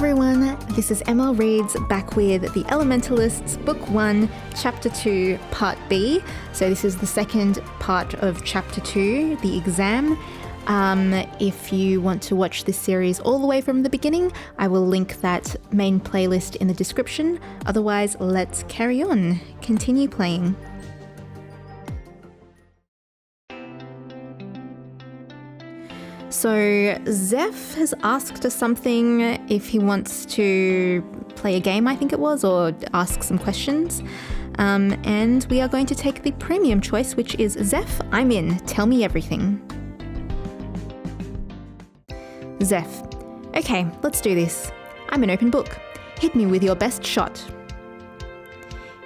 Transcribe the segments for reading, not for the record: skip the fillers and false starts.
everyone, this is ML Reads back with the Elementalists Book 1, Chapter 2, Part B. So this is the second part of Chapter 2, the exam. If you want to watch this series all the way from the beginning, I will link that main playlist in the description. Otherwise, let's carry on. Continue playing. So Zeph has asked us something, if he wants to play a game, I think it was, or ask some questions. And we are going to take the premium choice, which is Zeph, I'm in. Tell me everything. Zeph: okay, let's do this. I'm an open book. Hit me with your best shot.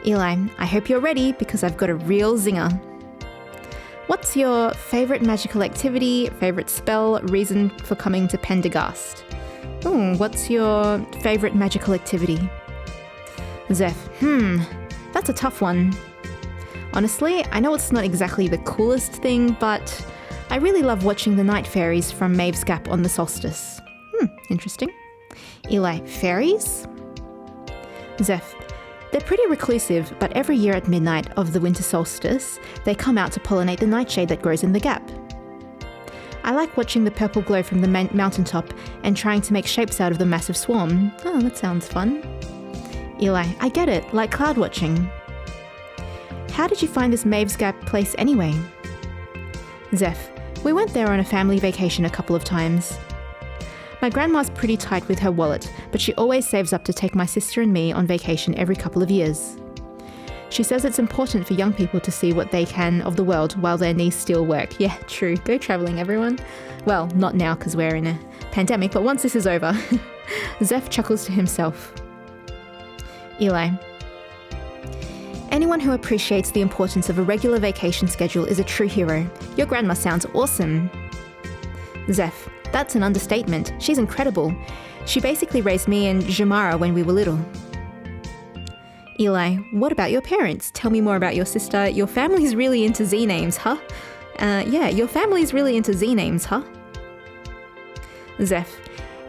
Eli: I hope you're ready because I've got a real zinger. What's your favourite magical activity, favourite spell, reason for coming to Pendergast? Ooh, what's your favourite magical activity? Zeph: that's a tough one. Honestly, I know it's not exactly the coolest thing, but I really love watching the night fairies from Maeve's Gap on the solstice. Interesting. Eli: fairies? Zeph: they're pretty reclusive, but every year at midnight of the winter solstice, they come out to pollinate the nightshade that grows in the gap. I like watching the purple glow from the mountaintop and trying to make shapes out of the massive swarm. Oh, that sounds fun. Eli: I get it, like cloud watching. How did you find this Maeve's Gap place anyway? Zeph: we went there on a family vacation a couple of times. My grandma's pretty tight with her wallet, but she always saves up to take my sister and me on vacation every couple of years. She says it's important for young people to see what they can of the world while their knees still work. Yeah, true. Go travelling, everyone. Well, not now because we're in a pandemic, but once this is over. Zeph chuckles to himself. Eli: anyone who appreciates the importance of a regular vacation schedule is a true hero. Your grandma sounds awesome. Zeph: that's an understatement. She's incredible. She basically raised me and Jamara when we were little. Eli: what about your parents? Tell me more about your sister. Your family's really into Z names, huh? Your family's really into Z names, huh? Zeph: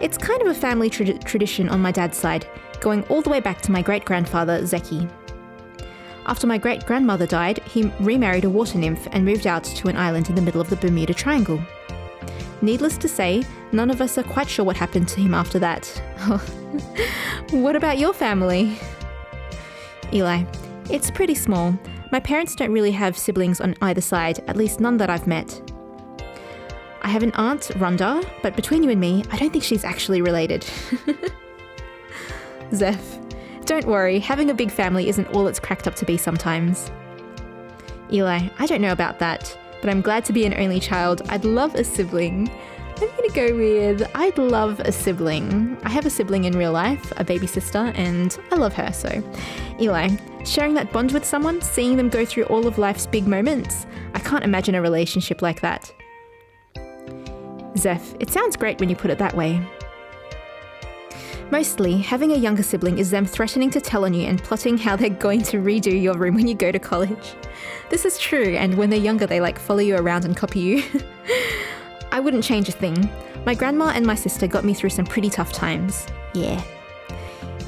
it's kind of a family tradition on my dad's side, going all the way back to my great-grandfather, Zeki. After my great-grandmother died, he remarried a water nymph and moved out to an island in the middle of the Bermuda Triangle. Needless to say, none of us are quite sure what happened to him after that. What about your family? Eli: it's pretty small. My parents don't really have siblings on either side, at least none that I've met. I have an aunt, Rhonda, but between you and me, I don't think she's actually related. Zeph: don't worry, having a big family isn't all it's cracked up to be sometimes. Eli: I don't know about that, but I'm glad to be an only child. I'd love a sibling. I'm gonna go with I'd love a sibling. I have a sibling in real life, a baby sister, and I love her, so. Eli: sharing that bond with someone, seeing them go through all of life's big moments. I can't imagine a relationship like that. Zeph: it sounds great when you put it that way. Mostly, having a younger sibling is them threatening to tell on you and plotting how they're going to redo your room when you go to college. This is true, and when they're younger they follow you around and copy you. I wouldn't change a thing. My grandma and my sister got me through some pretty tough times. Yeah.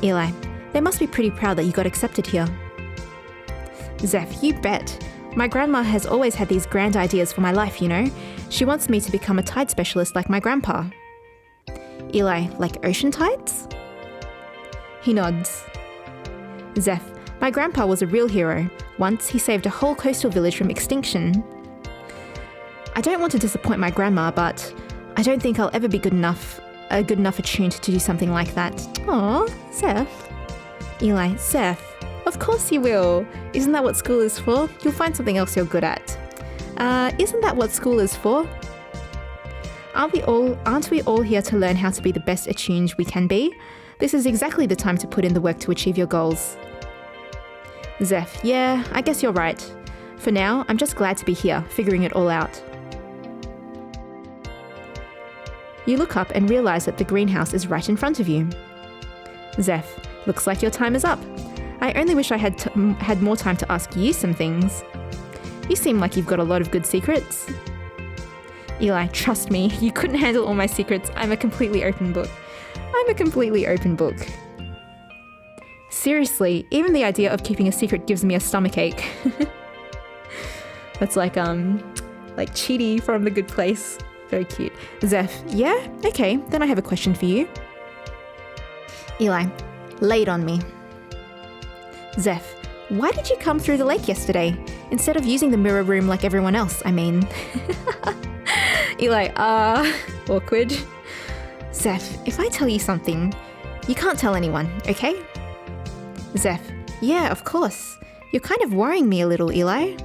Eli: they must be pretty proud that you got accepted here. Zeph: you bet. My grandma has always had these grand ideas for my life, you know. She wants me to become a tide specialist like my grandpa. Eli: like ocean tides? He nods. Zeph: my grandpa was a real hero. Once he saved a whole coastal village from extinction. I don't want to disappoint my grandma, but I don't think I'll ever be good enough attuned to do something like that. Aw, Zeph. Eli: Zeph, of course you will. Isn't that what school is for? You'll find something else you're good at. Isn't that what school is for? Aren't we all here to learn how to be the best attuned we can be? This is exactly the time to put in the work to achieve your goals. Zeph: yeah, I guess you're right. For now, I'm just glad to be here, figuring it all out. You look up and realise that the greenhouse is right in front of you. Zeph: looks like your time is up. I only wish I had more time to ask you some things. You seem like you've got a lot of good secrets. Eli: trust me, you couldn't handle all my secrets. I'm a completely open book. I'm a completely open book. Seriously, even the idea of keeping a secret gives me a stomachache. That's like Cheaty from The Good Place. Very cute. Zeph, yeah? Okay, then I have a question for you. Eli, lay it on me. Zeph, why did you come through the lake yesterday? Instead of using the mirror room like everyone else, I mean. Eli, awkward. Zeph, if I tell you something, you can't tell anyone, okay? Zeph, yeah, of course. You're kind of worrying me a little, Eli.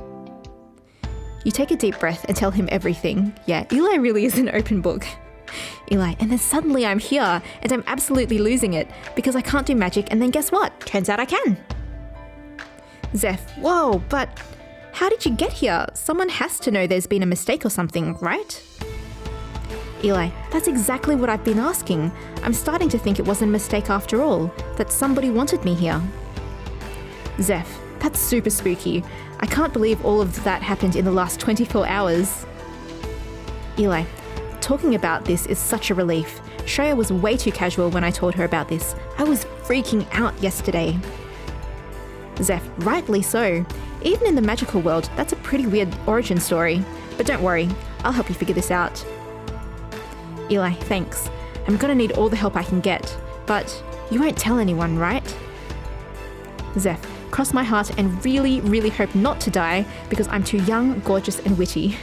You take a deep breath and tell him everything. Yeah, Eli really is an open book. Eli, and then suddenly I'm here and I'm absolutely losing it because I can't do magic, and then guess what? Turns out I can. Zeph, whoa, but how did you get here? Someone has to know there's been a mistake or something, right? Eli, that's exactly what I've been asking. I'm starting to think it wasn't a mistake after all, that somebody wanted me here. Zeph, that's super spooky. I can't believe all of that happened in the last 24 hours. Eli, talking about this is such a relief. Shreya was way too casual when I told her about this. I was freaking out yesterday. Zeph, rightly so. Even in the magical world, that's a pretty weird origin story. But don't worry, I'll help you figure this out. Eli, thanks. I'm gonna need all the help I can get, but you won't tell anyone, right? Zeph, cross my heart and really, really hope not to die because I'm too young, gorgeous, and witty.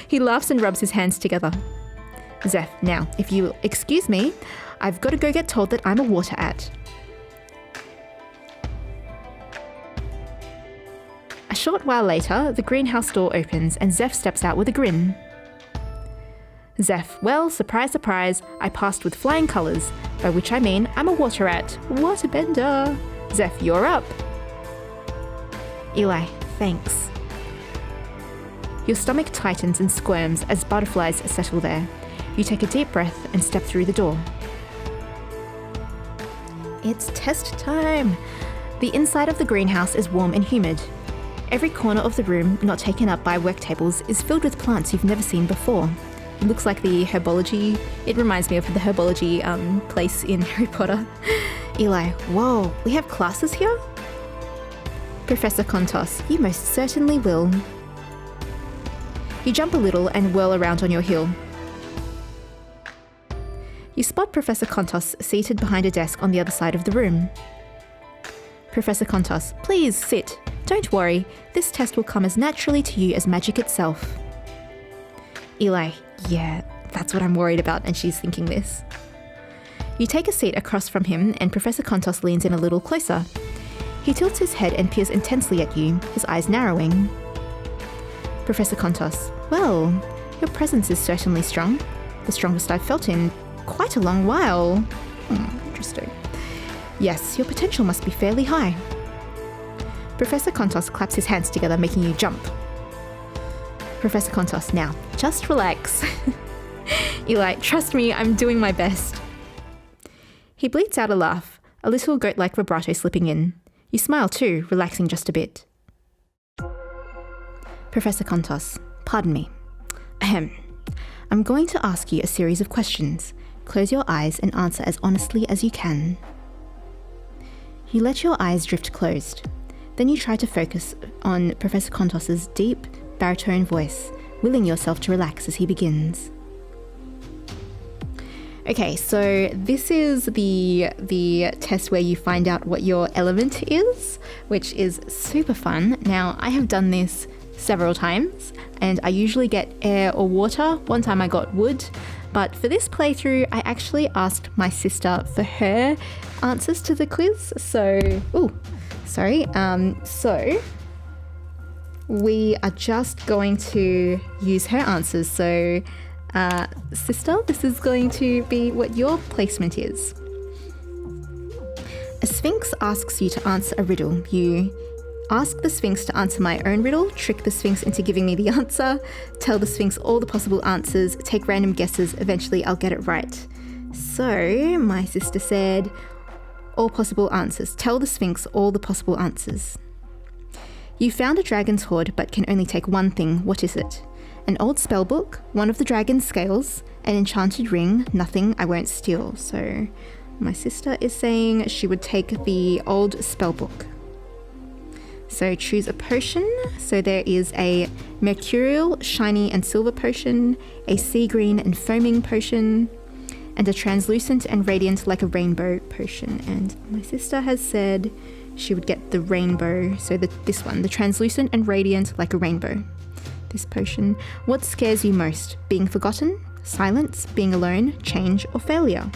He laughs and rubs his hands together. Zeph, now, if you'll excuse me, I've got to go get told that I'm a water at. A short while later, the greenhouse door opens and Zeph steps out with a grin. Zeph, well, surprise, surprise, I passed with flying colours, by which I mean I'm a water rat. Waterbender. Zeph, you're up. Eli, thanks. Your stomach tightens and squirms as butterflies settle there. You take a deep breath and step through the door. It's test time. The inside of the greenhouse is warm and humid. Every corner of the room not taken up by work tables is filled with plants you've never seen before. It looks like the herbology. It reminds me of the herbology place in Harry Potter. Eli, whoa, we have classes here? Professor Kontos, you most certainly will. You jump a little and whirl around on your heel. You spot Professor Kontos seated behind a desk on the other side of the room. Professor Kontos, please sit. Don't worry, this test will come as naturally to you as magic itself. Eli, yeah, that's what I'm worried about, and she's thinking this. You take a seat across from him and Professor Kontos leans in a little closer. He tilts his head and peers intensely at you, his eyes narrowing. Professor Kontos, well, your presence is certainly strong. The strongest I've felt in quite a long while. Interesting. Yes, your potential must be fairly high. Professor Kontos claps his hands together, making you jump. Professor Kontos, now, just relax. Eli, trust me, I'm doing my best. He bleats out a laugh, a little goat-like vibrato slipping in. You smile too, relaxing just a bit. Professor Kontos, pardon me. Ahem. I'm going to ask you a series of questions. Close your eyes and answer as honestly as you can. You let your eyes drift closed. Then you try to focus on Professor Kontos's deep, baritone voice, willing yourself to relax as he begins. Okay, so this is the test where you find out what your element is, which is super fun. Now, I have done this several times, and I usually get air or water. One time I got wood, but for this playthrough, I actually asked my sister for her answers to the quiz. So we are just going to use her answers. So, sister, this is going to be what your placement is. A sphinx asks you to answer a riddle. You ask the sphinx to answer my own riddle, trick the sphinx into giving me the answer, tell the sphinx all the possible answers, take random guesses, eventually I'll get it right. So, my sister said, all possible answers. Tell the sphinx all the possible answers. You found a dragon's hoard but can only take one thing. What is it? an old spell book, one of the dragon's scales, an enchanted ring, nothing I won't steal. So my sister is saying she would take the old spell book. So choose a potion. So there is a mercurial, shiny and silver potion, a sea green and foaming potion, and a translucent and radiant like a rainbow potion. And my sister has said she would get the rainbow. So this one, the translucent and radiant like a rainbow. This potion. What scares you most? Being forgotten, silence, being alone, change, or failure?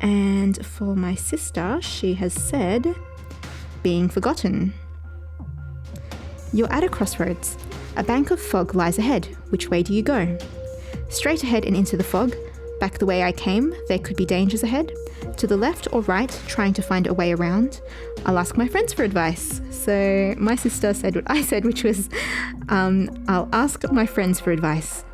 And for my sister, she has said being forgotten. You're at a crossroads. A bank of fog lies ahead. Which way do you go? Straight ahead and into the fog. Back the way I came. There could be dangers ahead. To the left or right, trying to find a way around. I'll ask my friends for advice. So my sister said what I said, which was, I'll ask my friends for advice.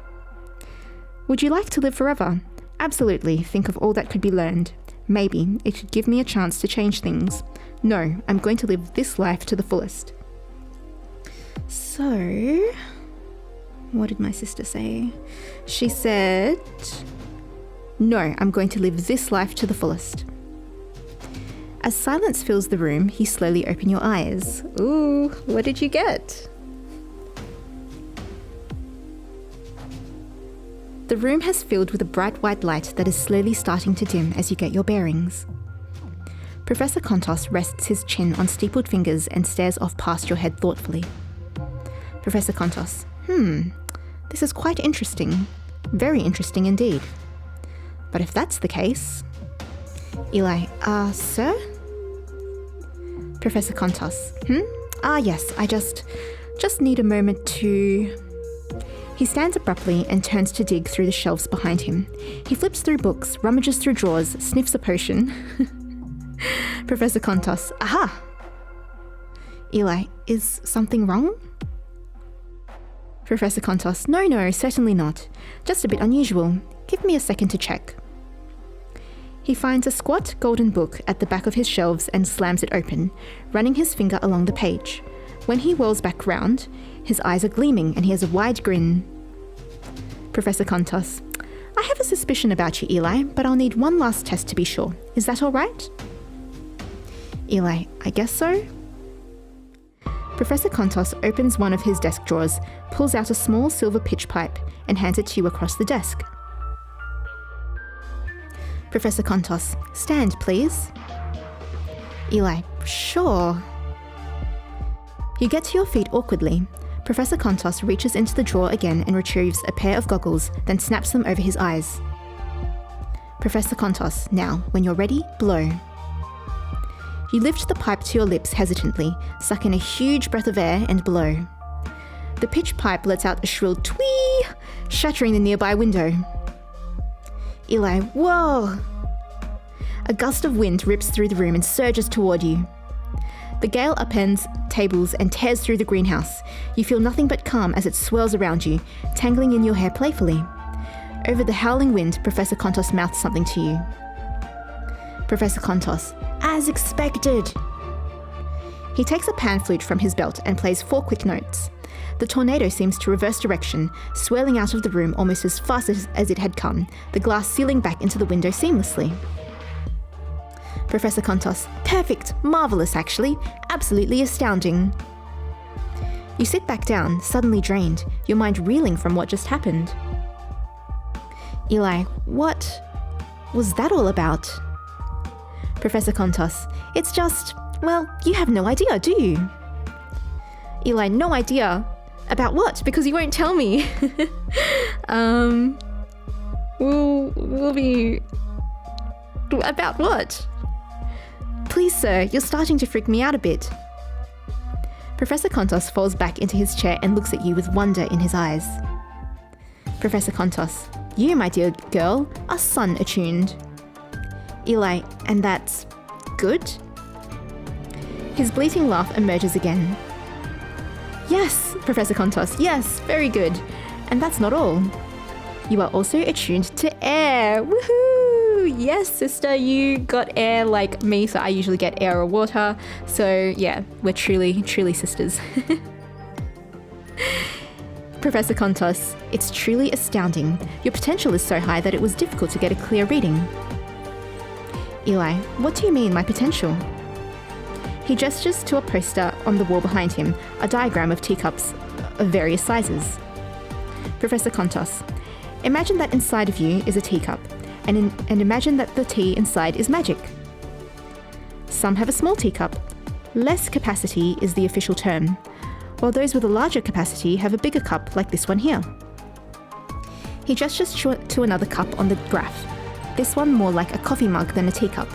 Would you like to live forever? Absolutely. Think of all that could be learned. Maybe it could give me a chance to change things. No, I'm going to live this life to the fullest. So, what did my sister say? She said, no, I'm going to live this life to the fullest. As silence fills the room, you slowly open your eyes. Ooh, what did you get? The room has filled with a bright white light that is slowly starting to dim as you get your bearings. Professor Kontos rests his chin on steepled fingers and stares off past your head thoughtfully. Professor Kontos, this is quite interesting. Very interesting indeed. But if that's the case... Eli, sir? Professor Kontos, yes, I just need a moment to... He stands abruptly and turns to dig through the shelves behind him. He flips through books, rummages through drawers, sniffs a potion. Professor Kontos, aha! Eli, is something wrong? Professor Kontos, no, certainly not. Just a bit unusual. Give me a second to check. He finds a squat golden book at the back of his shelves and slams it open, running his finger along the page. When he whirls back round, his eyes are gleaming and he has a wide grin. Professor Kontos, I have a suspicion about you, Eli, but I'll need one last test to be sure. Is that all right? Eli, I guess so. Professor Kontos opens one of his desk drawers, pulls out a small silver pitch pipe, and hands it to you across the desk. Professor Kontos, stand, please. Eli, sure. You get to your feet awkwardly. Professor Kontos reaches into the drawer again and retrieves a pair of goggles, then snaps them over his eyes. Professor Kontos, now, when you're ready, blow. You lift the pipe to your lips hesitantly, suck in a huge breath of air, and blow. The pitch pipe lets out a shrill twee, shattering the nearby window. Eli, whoa! A gust of wind rips through the room and surges toward you. The gale upends tables and tears through the greenhouse. You feel nothing but calm as it swirls around you, tangling in your hair playfully. Over the howling wind, Professor Kontos mouths something to you. Professor Kontos, as expected. He takes a pan flute from his belt and plays 4 quick notes. The tornado seems to reverse direction, swirling out of the room almost as fast as it had come, the glass sealing back into the window seamlessly. Professor Kontos, perfect, marvellous actually, absolutely astounding. You sit back down, suddenly drained, your mind reeling from what just happened. Eli, what was that all about? Professor Kontos, it's just, well, you have no idea, do you? Eli, no idea. About what? Because you won't tell me. We'll be... About what? Please, sir, you're starting to freak me out a bit. Professor Kontos falls back into his chair and looks at you with wonder in his eyes. Professor Kontos, you, my dear girl, are sun attuned. Eli, and that's good? His bleating laugh emerges again. Yes, Professor Kontos, yes, very good. And that's not all. You are also attuned to air. Woohoo! Yes, sister, you got air like me, so I usually get air or water. So yeah, we're truly, truly sisters. Professor Kontos, it's truly astounding. Your potential is so high that it was difficult to get a clear reading. Eli, what do you mean, my potential? He gestures to a poster on the wall behind him, a diagram of teacups of various sizes. Professor Kontos, imagine that inside of you is a teacup, and imagine that the tea inside is magic. Some have a small teacup. Less capacity is the official term, while those with a larger capacity have a bigger cup like this one here. He gestures to another cup on the graph, this one more like a coffee mug than a teacup.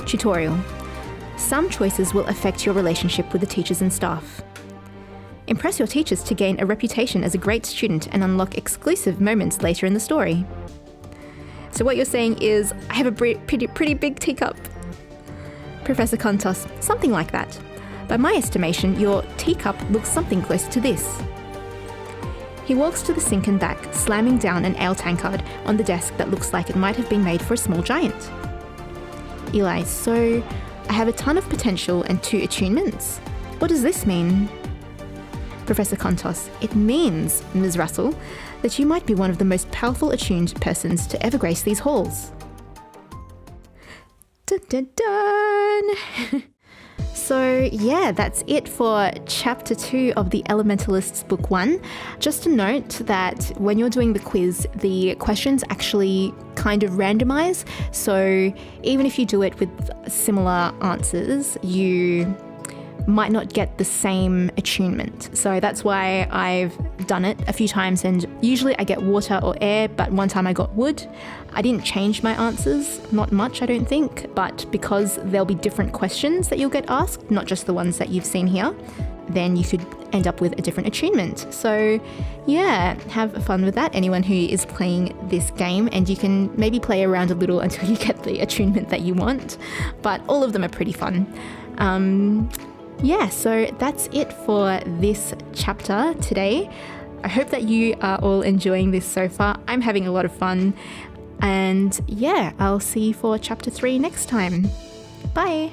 Tutorial. Some choices will affect your relationship with the teachers and staff. Impress your teachers to gain a reputation as a great student and unlock exclusive moments later in the story. So what you're saying is, I have a pretty big teacup. Professor Kontos, something like that. By my estimation, your teacup looks something close to this. He walks to the sink and back, slamming down an ale tankard on the desk that looks like it might have been made for a small giant. Eli, so I have a ton of potential and 2 attunements. What does this mean? Professor Kontos, it means, Ms. Russell, that you might be one of the most powerful attuned persons to ever grace these halls. Dun dun dun! So yeah, that's it for chapter 2 of the Elementalists Book 1. Just to note that when you're doing the quiz, the questions actually kind of randomize. So even if you do it with similar answers, you might not get the same attunement. So that's why I've done it a few times, and usually I get water or air, but one time I got wood. I didn't change my answers, not much I don't think, but because there'll be different questions that you'll get asked, not just the ones that you've seen here, then you could end up with a different attunement. So yeah, have fun with that, anyone who is playing this game, and you can maybe play around a little until you get the attunement that you want, but all of them are pretty fun. Yeah, so that's it for this chapter today. I hope that you are all enjoying this so far. I'm having a lot of fun. And yeah, I'll see you for chapter 3 next time. Bye!